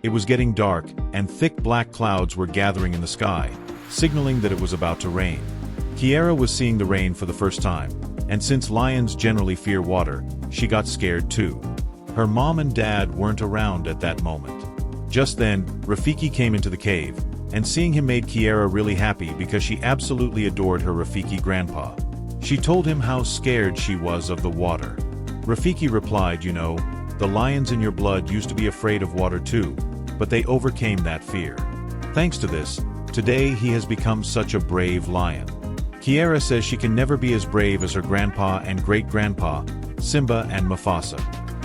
It was getting dark, and thick black clouds were gathering in the sky, signaling that it was about to rain. Kiara was seeing the rain for the first time, and since lions generally fear water, she got scared too. Her mom and dad weren't around at that moment. Just then, Rafiki came into the cave, and seeing him made Kiara really happy because she absolutely adored her Rafiki grandpa. She told him how scared she was of the water. Rafiki replied, "You know, the lions in your blood used to be afraid of water too, but they overcame that fear. Thanks to this, today he has become such a brave lion." Kiara says she can never be as brave as her grandpa and great-grandpa, Simba and Mufasa.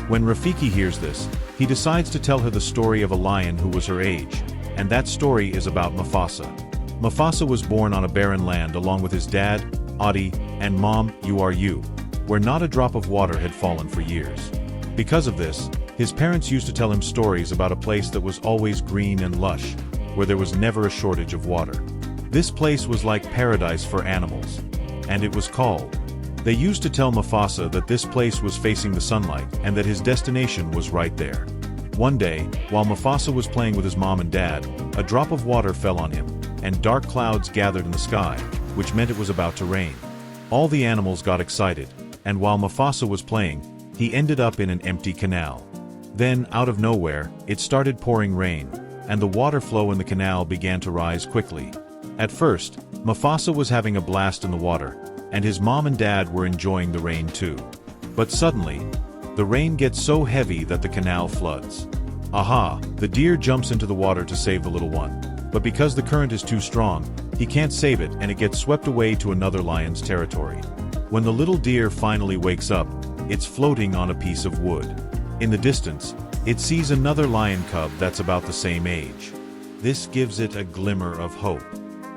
When Rafiki hears this, he decides to tell her the story of a lion who was her age, and that story is about Mufasa. Mufasa was born on a barren land along with his dad, Adi, and mom, You, where not a drop of water had fallen for years. Because of this, his parents used to tell him stories about a place that was always green and lush, where there was never a shortage of water. This place was like paradise for animals, and it was called. They used to tell Mufasa that this place was facing the sunlight and that his destination was right there. One day, while Mufasa was playing with his mom and dad, a drop of water fell on him, and dark clouds gathered in the sky, which meant it was about to rain. All the animals got excited, and while Mufasa was playing, he ended up in an empty canal. Then, out of nowhere, it started pouring rain, and the water flow in the canal began to rise quickly. At first, Mufasa was having a blast in the water, and his mom and dad were enjoying the rain too. But suddenly, the rain gets so heavy that the canal floods. Aha! The deer jumps into the water to save the little one, but because the current is too strong, he can't save it and it gets swept away to another lion's territory. When the little deer finally wakes up, it's floating on a piece of wood. In the distance, it sees another lion cub that's about the same age. This gives it a glimmer of hope.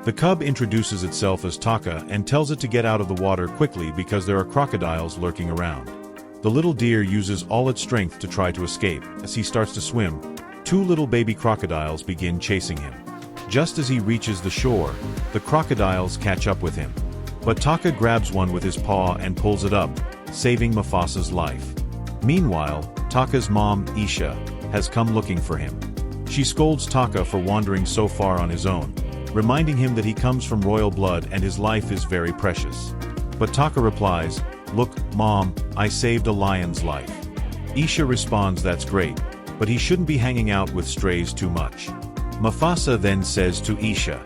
The cub introduces itself as Taka and tells it to get out of the water quickly because there are crocodiles lurking around. The little deer uses all its strength to try to escape. As he starts to swim, two little baby crocodiles begin chasing him. Just as he reaches the shore, the crocodiles catch up with him. But Taka grabs one with his paw and pulls it up, saving Mufasa's life. Meanwhile, Taka's mom, Isha, has come looking for him. She scolds Taka for wandering so far on his own, reminding him that he comes from royal blood and his life is very precious. But Taka replies, "Look, Mom, I saved a lion's life." Isha responds that's great, but he shouldn't be hanging out with strays too much. Mufasa then says to Isha,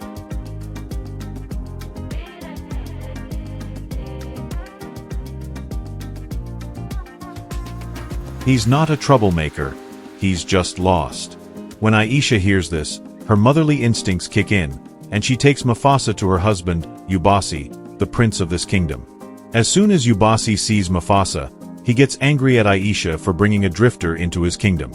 "He's not a troublemaker, he's just lost." When Aisha hears this, her motherly instincts kick in, and she takes Mufasa to her husband, Ubasi, the prince of this kingdom. As soon as Ubasi sees Mufasa, he gets angry at Aisha for bringing a drifter into his kingdom.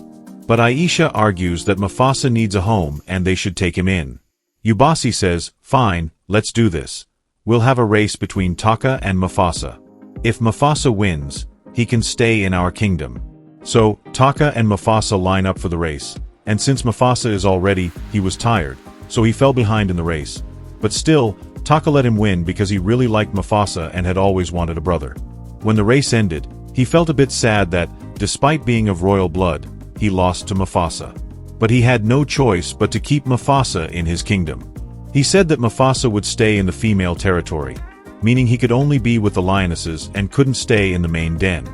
But Aisha argues that Mufasa needs a home and they should take him in. Ubasi says, "Fine, let's do this. We'll have a race between Taka and Mufasa. If Mufasa wins, he can stay in our kingdom." So, Taka and Mufasa line up for the race, and since Mufasa is all ready, he was tired, so he fell behind in the race. But still, Taka let him win because he really liked Mufasa and had always wanted a brother. When the race ended, he felt a bit sad that, despite being of royal blood, he lost to Mufasa. But he had no choice but to keep Mufasa in his kingdom. He said that Mufasa would stay in the female territory, meaning he could only be with the lionesses and couldn't stay in the main den.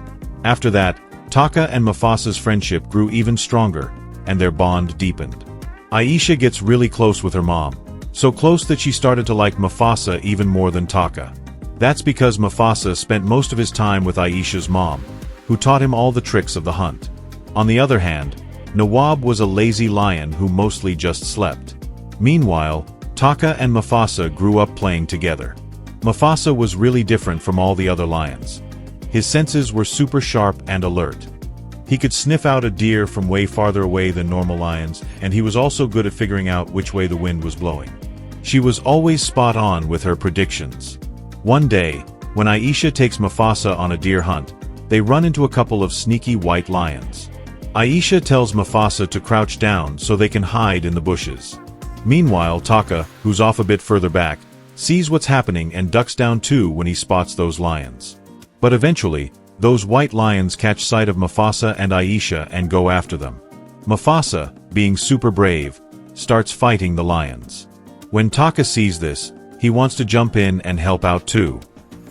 After that, Taka and Mufasa's friendship grew even stronger, and their bond deepened. Aisha gets really close with her mom, so close that she started to like Mufasa even more than Taka. That's because Mufasa spent most of his time with Aisha's mom, who taught him all the tricks of the hunt. On the other hand, Nawab was a lazy lion who mostly just slept. Meanwhile, Taka and Mufasa grew up playing together. Mufasa was really different from all the other lions. His senses were super sharp and alert. He could sniff out a deer from way farther away than normal lions, and he was also good at figuring out which way the wind was blowing. She was always spot on with her predictions. One day, when Aisha takes Mufasa on a deer hunt, they run into a couple of sneaky white lions. Aisha tells Mufasa to crouch down so they can hide in the bushes. Meanwhile, Taka, who's off a bit further back, sees what's happening and ducks down too when he spots those lions. But eventually, those white lions catch sight of Mufasa and Aisha and go after them. Mufasa, being super brave, starts fighting the lions. When Taka sees this, he wants to jump in and help out too.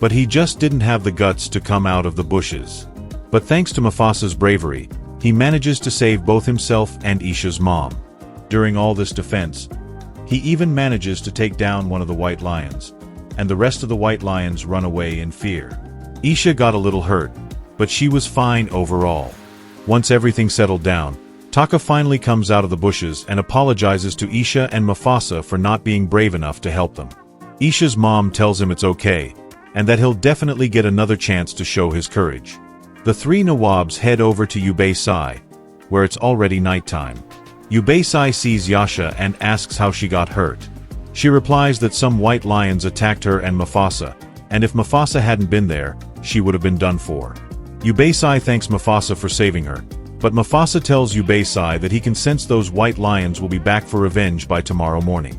But he just didn't have the guts to come out of the bushes. But thanks to Mufasa's bravery, he manages to save both himself and Isha's mom. During all this defense, he even manages to take down one of the white lions, and the rest of the white lions run away in fear. Isha got a little hurt, but she was fine overall. Once everything settled down, Taka finally comes out of the bushes and apologizes to Isha and Mufasa for not being brave enough to help them. Isha's mom tells him it's okay, and that he'll definitely get another chance to show his courage. The three Nawabs head over to Ubaysai, where it's already nighttime. Ubaysai sees Yasha and asks how she got hurt. She replies that some white lions attacked her and Mufasa, and if Mufasa hadn't been there, she would have been done for. Ubaysai thanks Mufasa for saving her, but Mufasa tells Ubaysai that he can sense those white lions will be back for revenge by tomorrow morning.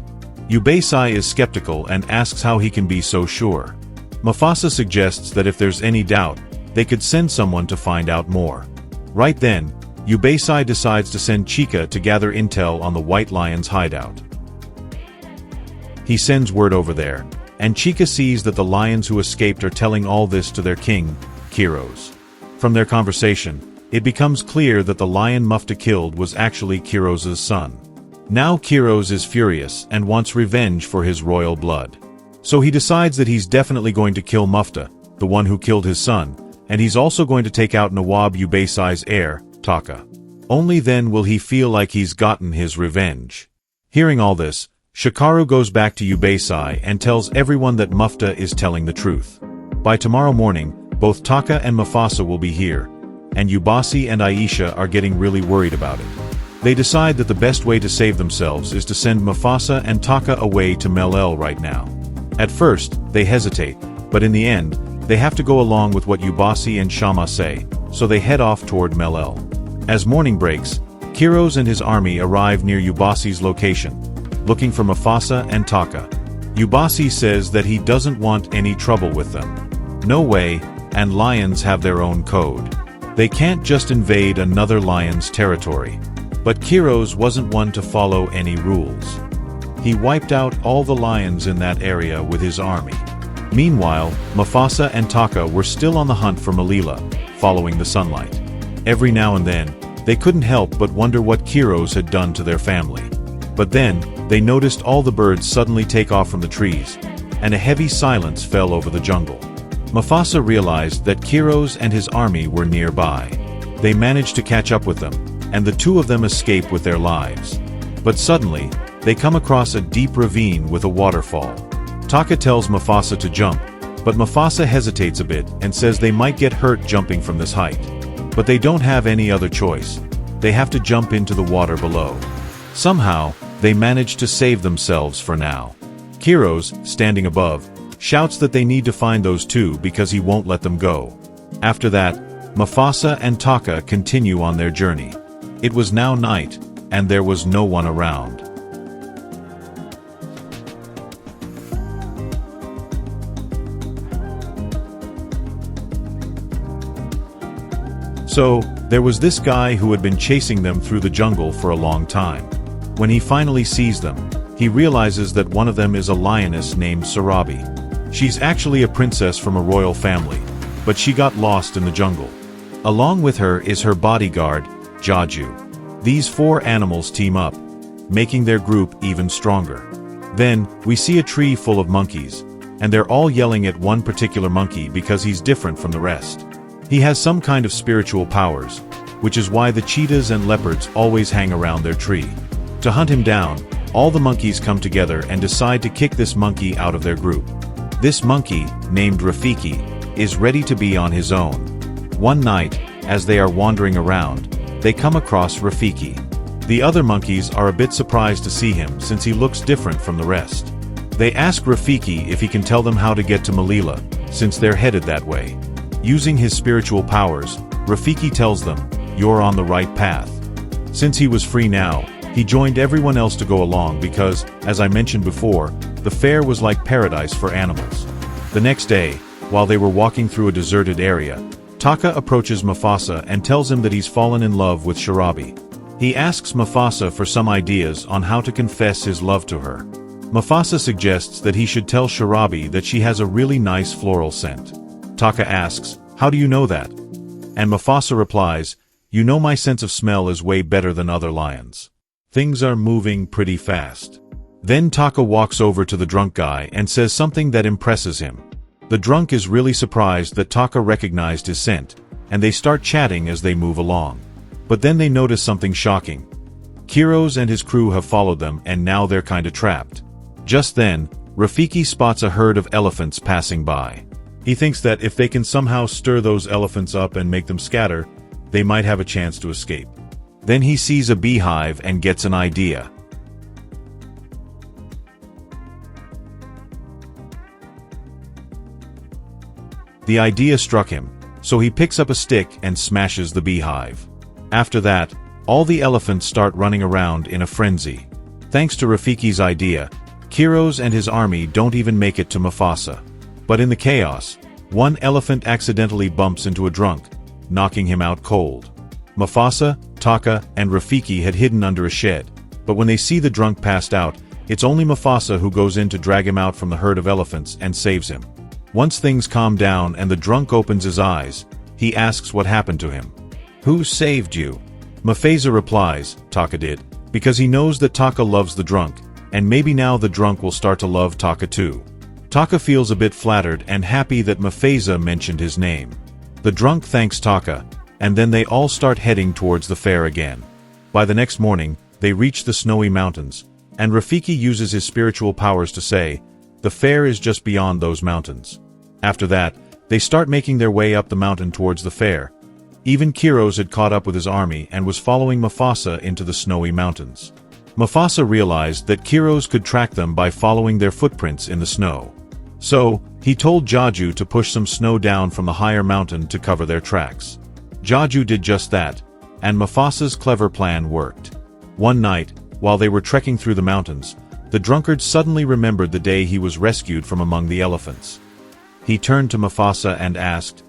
Ubaysai is skeptical and asks how he can be so sure. Mufasa suggests that if there's any doubt, they could send someone to find out more. Right then, Ubaysai decides to send Chika to gather intel on the white lion's hideout. He sends word over there, and Chika sees that the lions who escaped are telling all this to their king, Kiros. From their conversation, it becomes clear that the lion Mufta killed was actually Kiros's son. Now Kiros is furious and wants revenge for his royal blood. So he decides that he's definitely going to kill Mufta, the one who killed his son, and he's also going to take out Nawab Ubaysai's heir, Taka. Only then will he feel like he's gotten his revenge. Hearing all this, Shikaru goes back to Ubaysai and tells everyone that Mufta is telling the truth. By tomorrow morning, both Taka and Mufasa will be here, and Ubasi and Aisha are getting really worried about it. They decide that the best way to save themselves is to send Mufasa and Taka away to Melel right now. At first, they hesitate, but in the end, they have to go along with what Ubasi and Shama say, so they head off toward Melel. As morning breaks, Kiros and his army arrive near Ubasi's location, looking for Mufasa and Taka. Ubasi says that he doesn't want any trouble with them. No way, and lions have their own code. They can't just invade another lion's territory. But Kiros wasn't one to follow any rules. He wiped out all the lions in that area with his army. Meanwhile, Mufasa and Taka were still on the hunt for Melila, following the sunlight. Every now and then, they couldn't help but wonder what Kiros had done to their family. But then, they noticed all the birds suddenly take off from the trees, and a heavy silence fell over the jungle. Mufasa realized that Kiros and his army were nearby. They managed to catch up with them, and the two of them escape with their lives. But suddenly, they come across a deep ravine with a waterfall. Taka tells Mufasa to jump, but Mufasa hesitates a bit and says they might get hurt jumping from this height. But they don't have any other choice. They have to jump into the water below. Somehow, they manage to save themselves for now. Kiros, standing above, shouts that they need to find those two because he won't let them go. After that, Mufasa and Taka continue on their journey. It was now night, and there was no one around. So, there was this guy who had been chasing them through the jungle for a long time. When he finally sees them, he realizes that one of them is a lioness named Sarabi. She's actually a princess from a royal family, but she got lost in the jungle. Along with her is her bodyguard, Jaju. These four animals team up, making their group even stronger. Then, we see a tree full of monkeys, and they're all yelling at one particular monkey because he's different from the rest. He has some kind of spiritual powers, which is why the cheetahs and leopards always hang around their tree. To hunt him down, all the monkeys come together and decide to kick this monkey out of their group. This monkey, named Rafiki, is ready to be on his own. One night, as they are wandering around, they come across Rafiki. The other monkeys are a bit surprised to see him since he looks different from the rest. They ask Rafiki if he can tell them how to get to Melila, since they're headed that way. Using his spiritual powers, Rafiki tells them, "You're on the right path." Since he was free now, he joined everyone else to go along because, as I mentioned before, the fair was like paradise for animals. The next day, while they were walking through a deserted area, Taka approaches Mufasa and tells him that he's fallen in love with Sharabi. He asks Mufasa for some ideas on how to confess his love to her. Mufasa suggests that he should tell Sharabi that she has a really nice floral scent. Taka asks, "How do you know that?" And Mufasa replies, "You know my sense of smell is way better than other lions." Things are moving pretty fast. Then Taka walks over to the drunk guy and says something that impresses him. The drunk is really surprised that Taka recognized his scent, and they start chatting as they move along. But then they notice something shocking. Kiros and his crew have followed them, and now they're kinda trapped. Just then, Rafiki spots a herd of elephants passing by. He thinks that if they can somehow stir those elephants up and make them scatter, they might have a chance to escape. Then he sees a beehive and gets an idea. The idea struck him, so he picks up a stick and smashes the beehive. After that, all the elephants start running around in a frenzy. Thanks to Rafiki's idea, Kiros and his army don't even make it to Mufasa. But in the chaos, one elephant accidentally bumps into a drunk, knocking him out cold. Mufasa, Taka, and Rafiki had hidden under a shed, but when they see the drunk passed out, it's only Mufasa who goes in to drag him out from the herd of elephants and saves him. Once things calm down and the drunk opens his eyes, he asks what happened to him. "Who saved you?" Mufasa replies, "Taka did," because he knows that Taka loves the drunk, and maybe now the drunk will start to love Taka too. Taka feels a bit flattered and happy that Mufasa mentioned his name. The drunk thanks Taka, and then they all start heading towards the fair again. By the next morning, they reach the snowy mountains, and Rafiki uses his spiritual powers to say, "The fair is just beyond those mountains." After that, they start making their way up the mountain towards the fair. Even Kiros had caught up with his army and was following Mufasa into the snowy mountains. Mufasa realized that Kiros could track them by following their footprints in the snow. So, he told Jaju to push some snow down from the higher mountain to cover their tracks. Jaju did just that, and Mufasa's clever plan worked. One night, while they were trekking through the mountains, the drunkard suddenly remembered the day he was rescued from among the elephants. He turned to Mufasa and asked,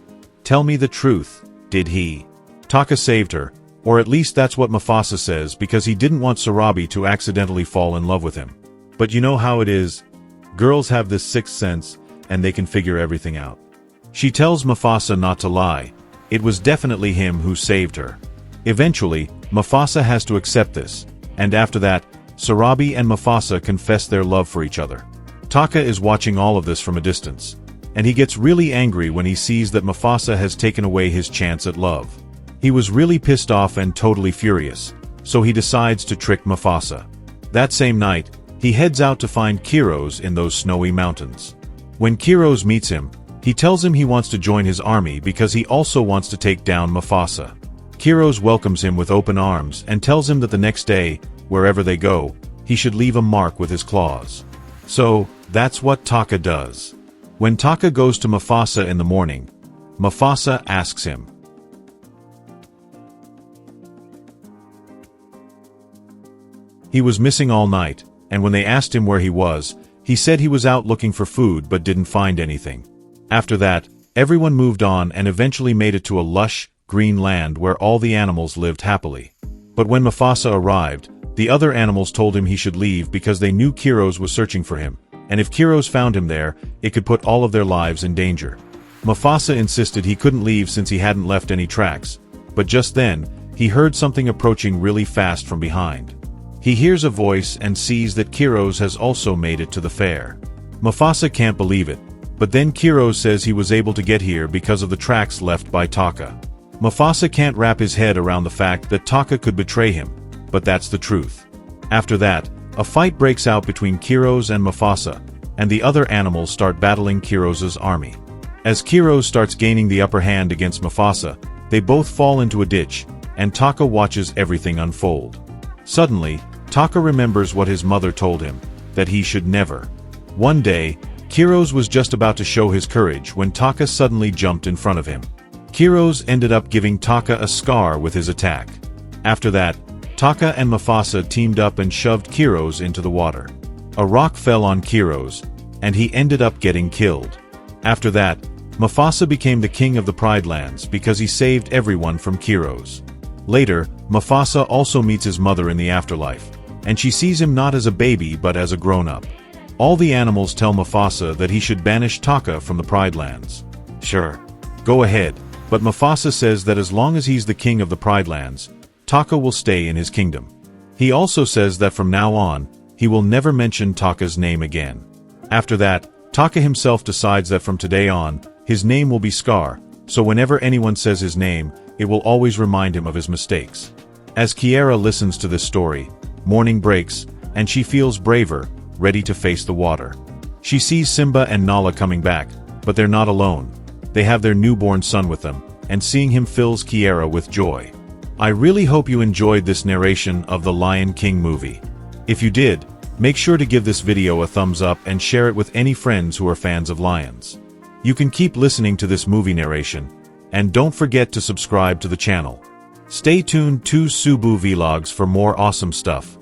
"Tell me the truth, did he?" Taka saved her, or at least that's what Mufasa says because he didn't want Sarabi to accidentally fall in love with him. But you know how it is. Girls have this sixth sense, and they can figure everything out. She tells Mufasa not to lie. It was definitely him who saved her. Eventually, Mufasa has to accept this, and after that, Sarabi and Mufasa confess their love for each other. Taka is watching all of this from a distance, and he gets really angry when he sees that Mufasa has taken away his chance at love. He was really pissed off and totally furious, so he decides to trick Mufasa. That same night, he heads out to find Kiros in those snowy mountains. When Kiros meets him, he tells him he wants to join his army because he also wants to take down Mufasa. Kiros welcomes him with open arms and tells him that the next day, wherever they go, he should leave a mark with his claws. So, that's what Taka does. When Taka goes to Mufasa in the morning, Mufasa asks him, he was missing all night, and when they asked him where he was, he said he was out looking for food but didn't find anything. After that, everyone moved on and eventually made it to a lush, green land where all the animals lived happily. But when Mufasa arrived, the other animals told him he should leave because they knew Kiros was searching for him, and if Kiros found him there, it could put all of their lives in danger. Mufasa insisted he couldn't leave since he hadn't left any tracks, but just then, he heard something approaching really fast from behind. He hears a voice and sees that Kiros has also made it to the fair. Mufasa can't believe it, but then Kiros says he was able to get here because of the tracks left by Taka. Mufasa can't wrap his head around the fact that Taka could betray him, but that's the truth. After that, a fight breaks out between Kiros and Mufasa, and the other animals start battling Kiros's army. As Kiros starts gaining the upper hand against Mufasa, they both fall into a ditch, and Taka watches everything unfold. Suddenly, Taka remembers what his mother told him, that he should never. One day, Kiros was just about to show his courage when Taka suddenly jumped in front of him. Kiros ended up giving Taka a scar with his attack. After that, Taka and Mufasa teamed up and shoved Kiros into the water. A rock fell on Kiros, and he ended up getting killed. After that, Mufasa became the king of the Pride Lands because he saved everyone from Kiros. Later, Mufasa also meets his mother in the afterlife, and she sees him not as a baby but as a grown-up. All the animals tell Mufasa that he should banish Taka from the Pride Lands. Sure, go ahead, but Mufasa says that as long as he's the king of the Pride Lands, Taka will stay in his kingdom. He also says that from now on, he will never mention Taka's name again. After that, Taka himself decides that from today on, his name will be Scar, so whenever anyone says his name, it will always remind him of his mistakes. As Kiara listens to this story, morning breaks, and she feels braver, ready to face the water. She sees Simba and Nala coming back, but they're not alone. They have their newborn son with them, and seeing him fills Kiara with joy. I really hope you enjoyed this narration of the Lion King movie. If you did, make sure to give this video a thumbs up and share it with any friends who are fans of lions. You can keep listening to this movie narration, and don't forget to subscribe to the channel. Stay tuned to Subu Vlogs for more awesome stuff.